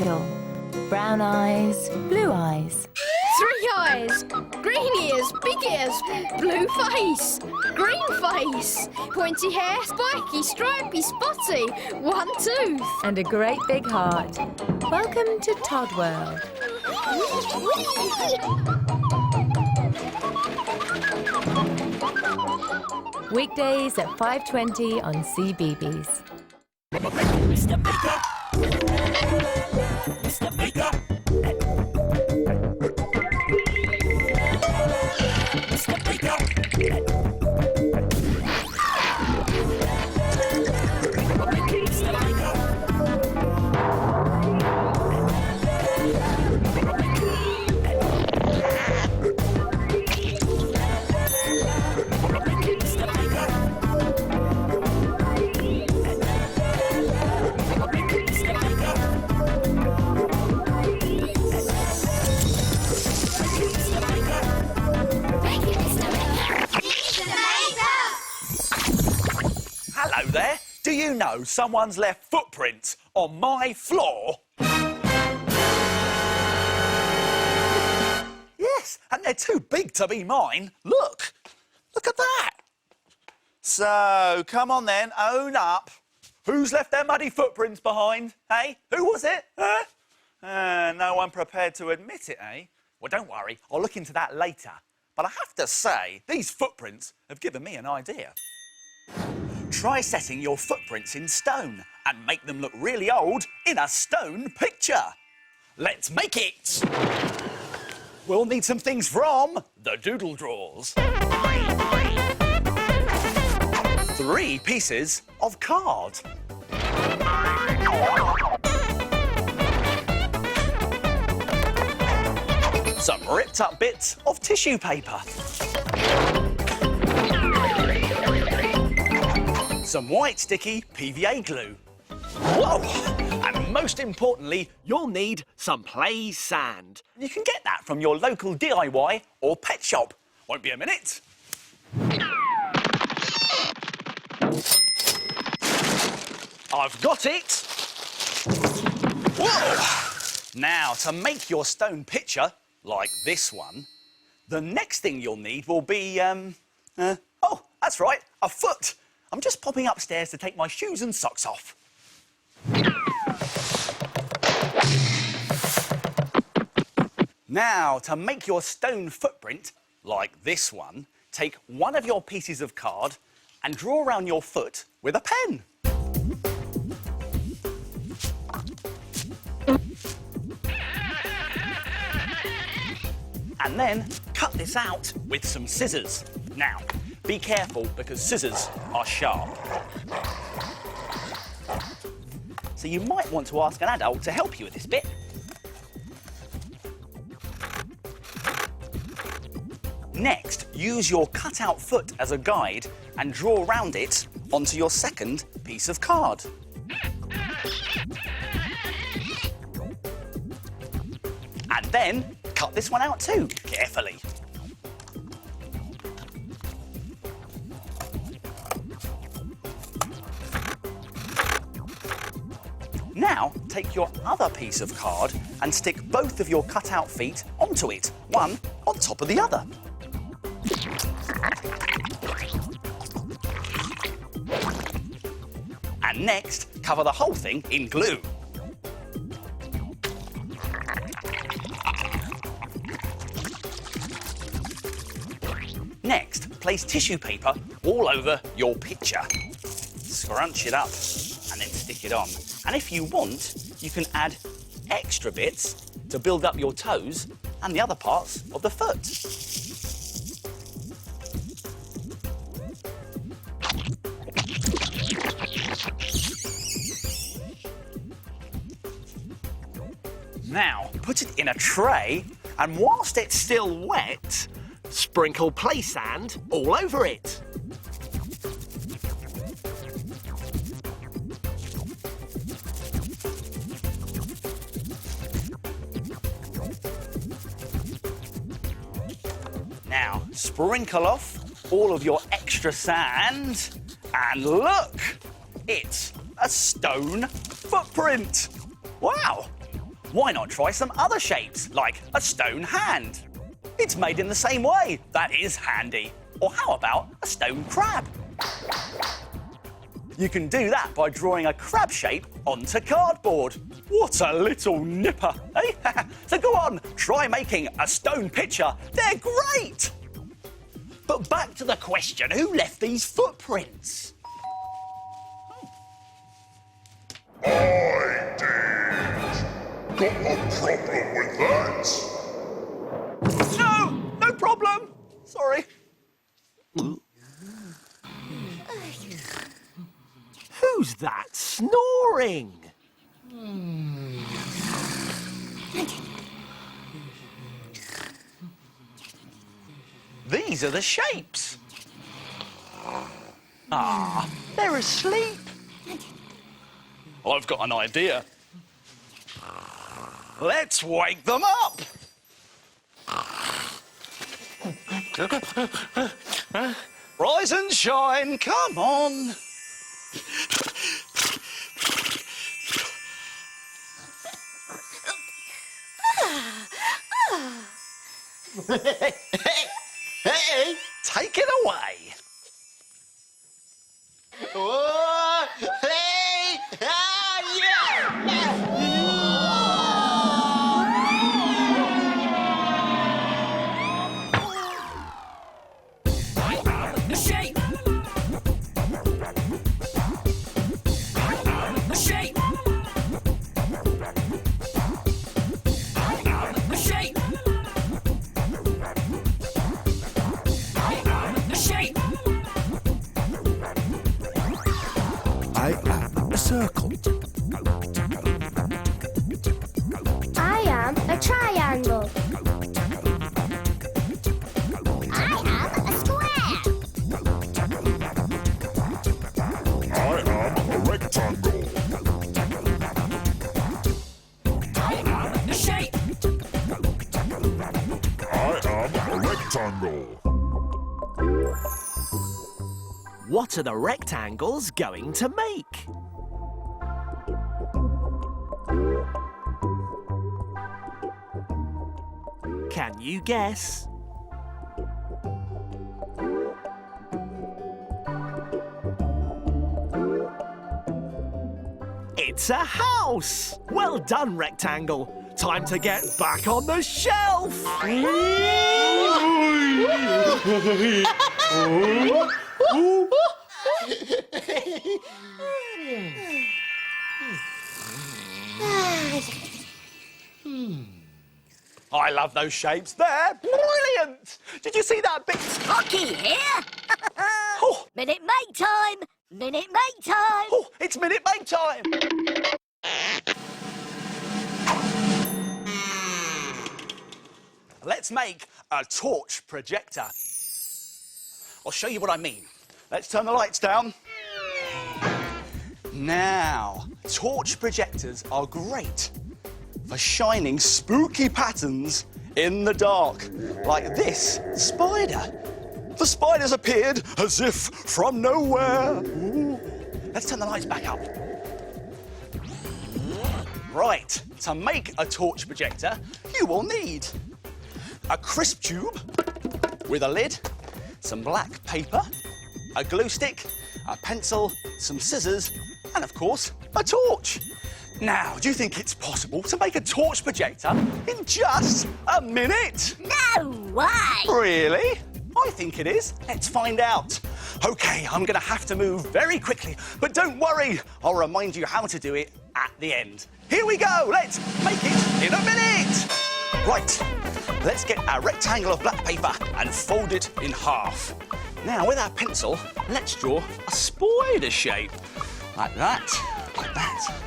Brown eyes, blue eyes. 3 eyes, green ears, big ears, blue face, green face, pointy hair, spiky, stripy, spotty, 1 tooth. And a great big heart. Welcome to Todd World. Weekdays at 5:20 on CBeebies. Mr. Baker! Mr. Baker! Mr. Baker! Hello there. Do you know someone's left footprints on my floor? Yes, and they're too big to be mine. Look. Look at that. So, come on then, own up. Who's left their muddy footprints behind? Hey, who was it? Huh? No one prepared to admit it, eh? Well, don't worry, I'll look into that later. But I have to say, these footprints have given me an idea. Try setting your footprints in stone and make them look really old in a stone picture. Let's make it! We'll need some things from the doodle drawers. 3 pieces of card. Some ripped up bits of tissue paper. Some white sticky PVA glue. Whoa! And most importantly, You'll need some play sand. you can get that from your local DIY or pet shop. Won't be a minute. I've got it. Whoa! Now, to make your stone picture, like this one, the next thing you'll need will be, oh, that's right, a foot. I'm just popping upstairs to take my shoes and socks off. Now, to make your stone footprint, like this one, take one of your pieces of card and draw around your foot with a pen. And then cut this out with some scissors. Now, be careful because scissors are sharp. So you might want to ask an adult to help you with this bit. Next, use your cut-out foot as a guide and draw around it onto your second piece of card. And then cut this one out too, carefully. Now, take your other piece of card and stick both of your cut-out feet onto it, one on top of the other. And next, cover the whole thing in glue. Next, place tissue paper all over your picture. Scrunch it up and then stick it on. And if you want, you can add extra bits to build up your toes and the other parts of the foot. Now, put it in a tray, and whilst it's still wet, Sprinkle play sand all over it. Now, sprinkle off all of your extra sand, and look! It's a stone footprint. Wow! Why not try some other shapes, like a stone hand? It's made in the same way. That is handy. Or how about a stone crab? You can do that by drawing a crab shape onto cardboard. What a little nipper, eh? So go on, try making a stone picture. They're great! But back to the question, who left these footprints? I did. Got a problem with that? No problem. Sorry. Who's that snoring? These are the shapes. Ah, they're asleep. I've got an idea. Let's wake them up. Rise and shine, come on. Hey! Take it away. Oh, hey! Ah, The shape. The shape. The shape. The shape. I am a circle. I am a triangle. I am a square. I am a rectangle. The shape. I am a rectangle. What are the rectangles going to make? Can you guess? It's a house! Well done, rectangle. Time to get back on the shelf! I love those shapes. They're brilliant. Did you see that big... Hockey here. Oh, Minute Maid time. Minute Maid time. oh, it's Minute Maid time. Let's make a torch projector. I'll show you what I mean. Let's turn the lights down. Now, torch projectors are great for shining spooky patterns in the dark, like this spider. The spider's appeared as if from nowhere. Ooh. Let's turn the lights back up. Right, to make a torch projector, you will need a crisp tube with a lid, some black paper, a glue stick, a pencil, some scissors, and of course, a torch. Now, do you think it's possible to make a torch projector in just a minute? No way. Really? I think it is. Let's find out. OK, I'm going to have to move very quickly, but don't worry. I'll remind you how to do it at the end. Here we go. Let's make it in a minute. Right, let's get our rectangle of black paper and fold it in half. Now, with our pencil, let's draw a spider shape. Like that, like that.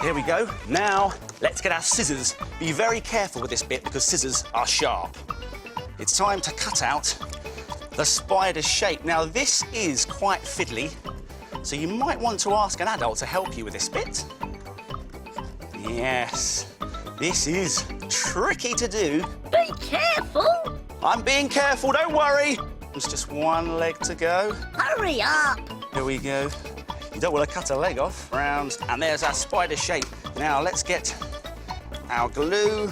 Here we go. Now, let's get our scissors. Be very careful with this bit because scissors are sharp. It's time to cut out the spider shape. Now, this is quite fiddly, so you might want to ask an adult to help you with this bit. Yes, this is tricky to do. Be careful. I'm being careful, don't worry. There's just one leg to go. Hurry up. Here we go. You don't want to cut a leg off. Round, and there's our spider shape. Now, let's get our glue.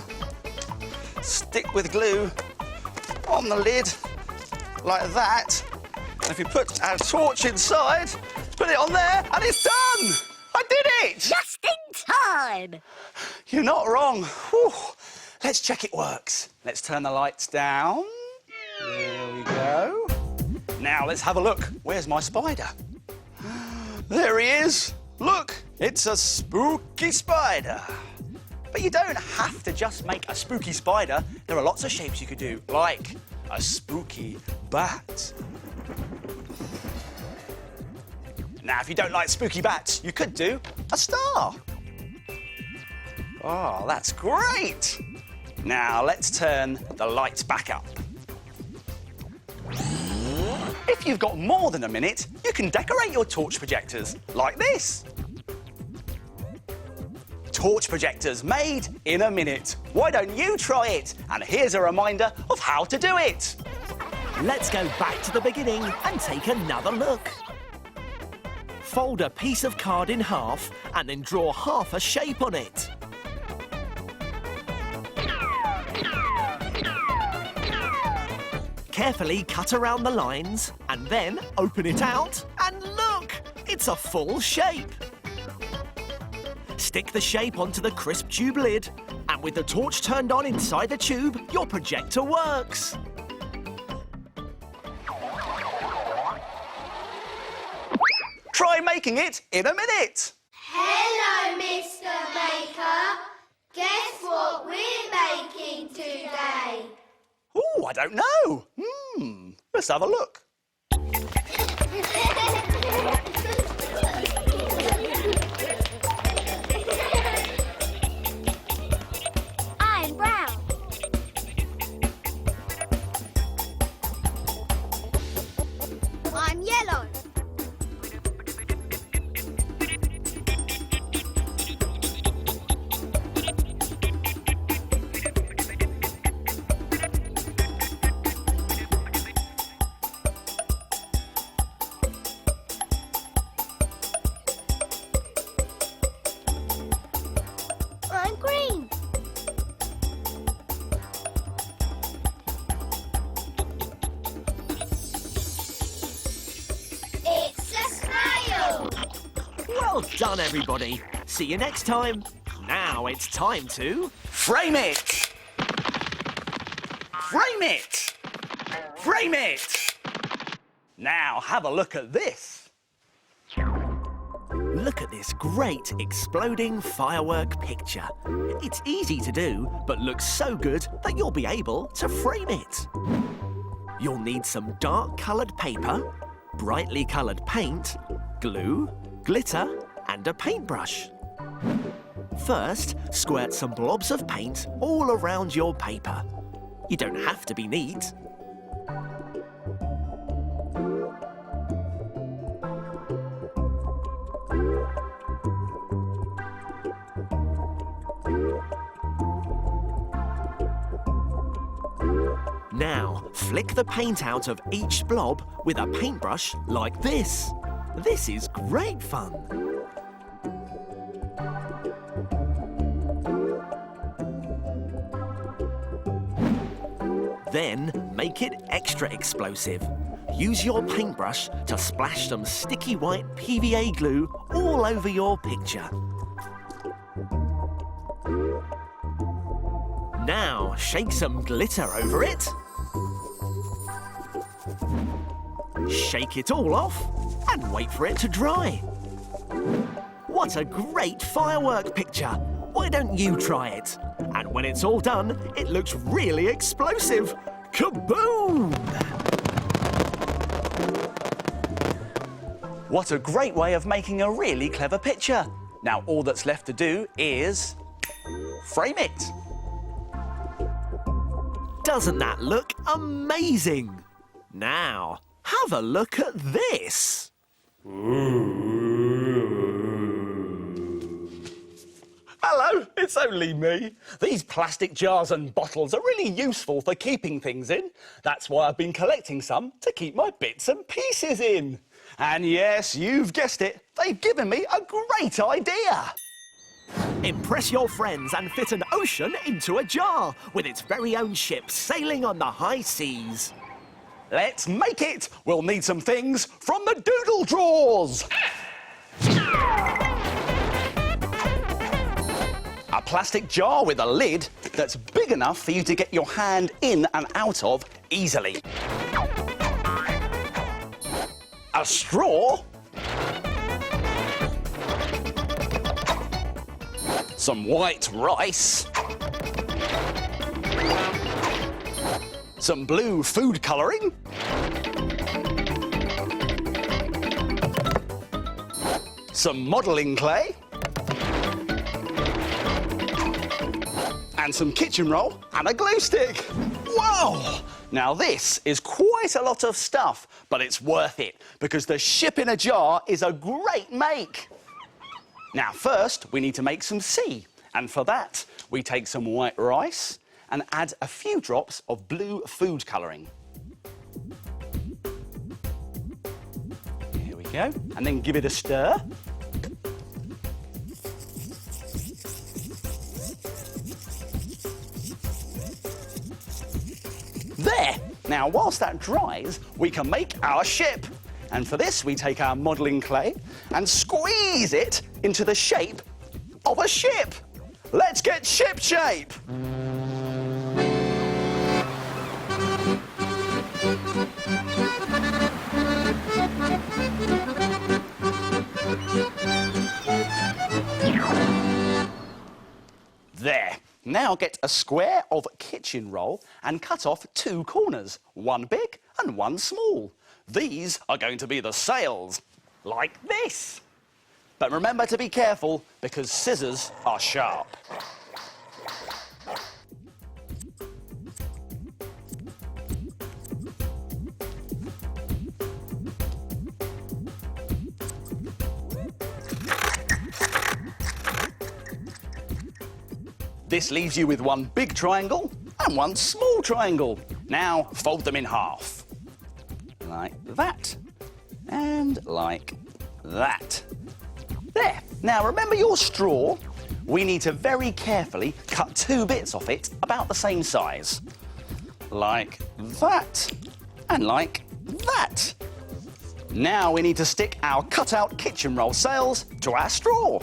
Stick with glue on the lid, like that. And if you put our torch inside, put it on there, and it's done! I did it! Just in time. You're not wrong. Whew. Let's check it works. Let's turn the lights down. There we go. Now let's have a look. Where's my spider? There he is. Look, it's a spooky spider. But you don't have to just make a spooky spider. There are lots of shapes you could do, like a spooky bat. Now, if you don't like spooky bats, you could do a star. Oh, that's great. Now, let's turn the lights back up. If you've got more than a minute, you can decorate your torch projectors like this. Torch projectors made in a minute. Why don't you try it? And here's a reminder of how to do it. Let's go back to the beginning and take another look. Fold a piece of card in half and then draw half a shape on it. Carefully cut around the lines and then open it out and look! It's a full shape. Stick the shape onto the crisp tube lid and with the torch turned on inside the tube, your projector works. Try making it in a minute. Hello, Mr. Baker. Guess what we're making today? Ooh, I don't know. Let's have a look. I'm brown. I'm yellow. I'm green. It's a snail. Well done, everybody. See you next time. Now it's time to... Frame it. Frame it. Frame it. Now have a look at this. Look at this great exploding firework picture. It's easy to do, but looks so good that you'll be able to frame it. You'll need some dark-coloured paper, brightly coloured paint, glue, glitter, and a paintbrush. First, squirt some blobs of paint all around your paper. You don't have to be neat. Now, flick the paint out of each blob with a paintbrush like this. This is great fun. Then, make it extra explosive. Use your paintbrush to splash some sticky white PVA glue all over your picture. Now, shake some glitter over it. Shake it all off and wait for it to dry. What a great firework picture! Why don't you try it? And when it's all done, it looks really explosive. Kaboom! What a great way of making a really clever picture. Now all that's left to do is frame it. Doesn't that look amazing? Now, have a look at this. Hello, it's only me. These plastic jars and bottles are really useful for keeping things in. That's why I've been collecting some to keep my bits and pieces in. And yes, you've guessed it, they've given me a great idea. Impress your friends and fit an ocean into a jar with its very own ship sailing on the high seas. Let's make it! We'll need some things from the doodle drawers. A plastic jar with a lid that's big enough for you to get your hand in and out of easily. A straw. Some white rice. Some blue food colouring. Some modelling clay. And some kitchen roll and a glue stick. Whoa! Now this is quite a lot of stuff, but it's worth it because the ship in a jar is a great make. Now first we need to make some sea, and for that we take some white rice and add a few drops of blue food colouring. Here we go, and then give it a stir. There! Now, whilst that dries, we can make our ship. And for this, we take our modelling clay and squeeze it into the shape of a ship. Let's get ship shape! There. Now get a square of kitchen roll and cut off 2 corners, one big and one small. These are going to be the sails, like this. But remember to be careful because scissors are sharp. This leaves you with one big triangle and one small triangle. Now fold them in half. Like that. And like that. There. Now remember your straw? We need to very carefully cut 2 bits off it about the same size. Like that. And like that. Now we need to stick our cut-out kitchen roll sails to our straw.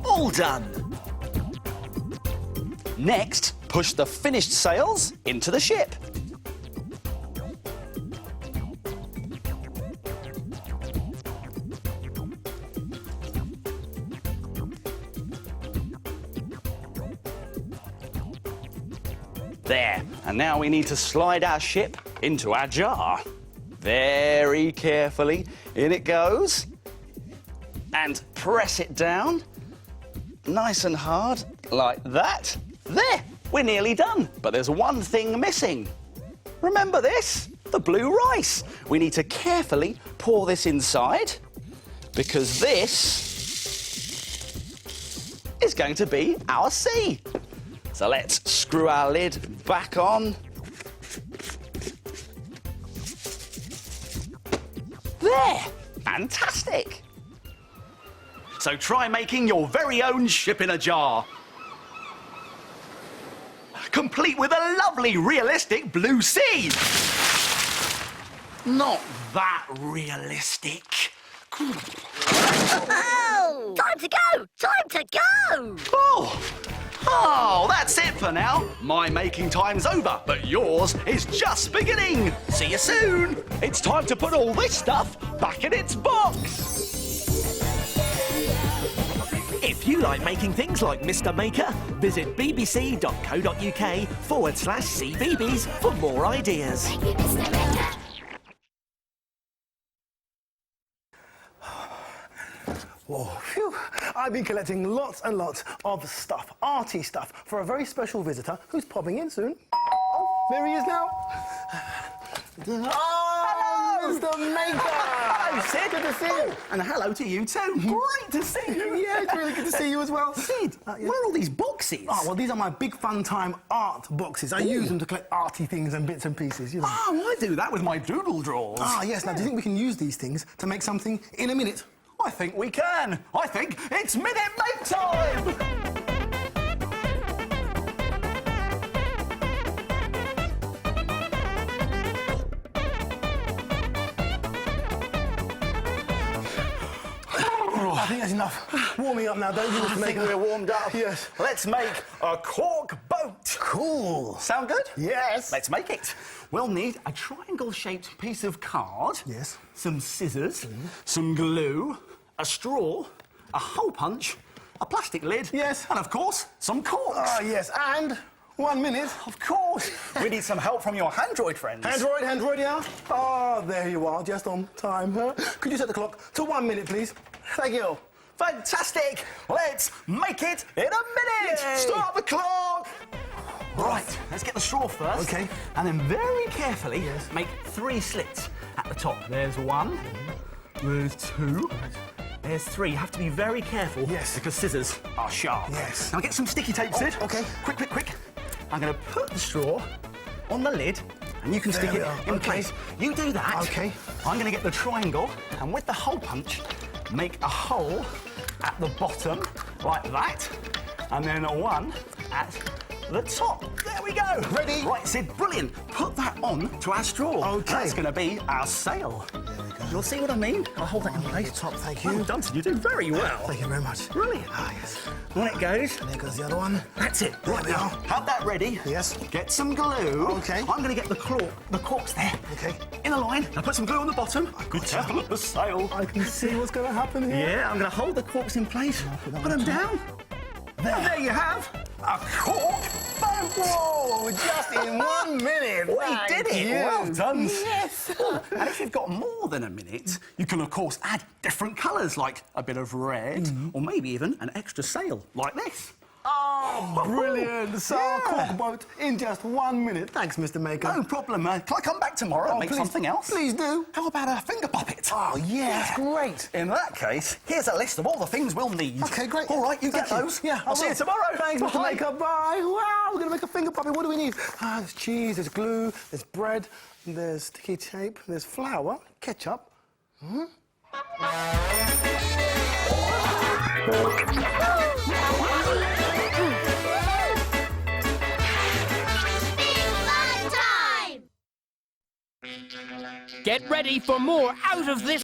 All done. Next, push the finished sails into the ship. There, and now we need to slide our ship into our jar. Very carefully, in it goes. And press it down. Nice and hard, like that. There, we're nearly done. But there's one thing missing. Remember this? The blue rice. We need to carefully pour this inside because this is going to be our sea. So let's screw our lid back on. There, fantastic. So try making your very own ship in a jar. Complete with a lovely, realistic blue sea. Not that realistic. Oh! Time to go! Time to go! Oh, that's it for now. My making time's over, but yours is just beginning. See you soon. It's time to put all this stuff back in its box. If you like making things like Mr. Maker, visit bbc.co.uk/cbbs for more ideas. Whoa, phew. I've been collecting lots and lots of stuff, arty stuff, for a very special visitor who's popping in soon. Oh, there he is now. Oh, Mr. Maker! Hello, Sid. Good to see you. And hello to you too. Great to see you. Yeah, it's really good to see you as well. Sid, Yeah. what are all these boxes? Oh, well, these are my big fun time art boxes. I use them to collect arty things and bits and pieces, you know. Oh, I do that with my doodle drawers. Ah, yes. Now, do you think we can use these things to make something in a minute? I think we can. I think it's Minute Make time! I think that's enough. Warming up now, don't you, Mr. I think Maker? we're warmed up. Yes. Let's make a cork boat. Cool. Sound good? Yes. Let's make it. We'll need a triangle-shaped piece of card. Yes. Some scissors, some glue, a straw, a hole punch, a plastic lid. Yes. And, of course, some corks. Ah, yes. And 1 minute. Of course. We need some help from your Android friends. Android, yeah. Oh, there you are, just on time. Huh? Could you set the clock to 1 minute, please? Thank you. Fantastic. Let's make it in a minute. Yay. Start the clock. Right, let's get the straw first. Okay. And then very carefully make 3 slits at the top. There's 1, there's 2, there's 3. You have to be very careful. Yes. Because scissors are sharp. Yes. Now get some sticky tape, Sid. okay. Quick. I'm going to put the straw on the lid and you can stick There it we are. in Okay. place. You do that. Okay. I'm going to get the triangle and with the hole punch, make a hole at the bottom like that and then a one at the top. There we go. Ready? Right, Sid, brilliant. Put that on to our straw. Okay. That's going to be our sail. There we go. You'll see what I mean? I'll hold that in place. Top, thank you. Well done, Sid. You do very well. Thank you very much. Brilliant. Ah, yes. On it goes. There goes the other one. That's it. There Right we now, are. have that ready. Yes. Get some glue. Okay. I'm going to get the corks there. Okay. In a line. Now put some glue on the bottom. Be careful of the sail. I can see what's going to happen here. Yeah, I'm going to hold the corks in place. put that Put them on top. down. There. And there you have a cork boat. Whoa, just in 1 minute. We Thank did it. you. Well done. Yes. And if you've got more than a minute, you can, of course, add different colours, like a bit of red, or maybe even an extra sail, like this. Oh, brilliant. So, Yeah. cork boat in just 1 minute. Thanks, Mr. Maker. No problem. Can I come back tomorrow and make please, something else? Please do. How about a finger puppet? Oh, yeah, that's great. In that case, here's a list of all the things we'll need. Okay, great. All right, you Thank get those. Yeah, I'll see you tomorrow. Thanks, Mr. Bye. Maker. Bye. Wow, we're going to make a finger puppet. What do we need? There's cheese, there's glue, there's bread, there's sticky tape, there's flour, ketchup. Fun time! Get ready for more out of this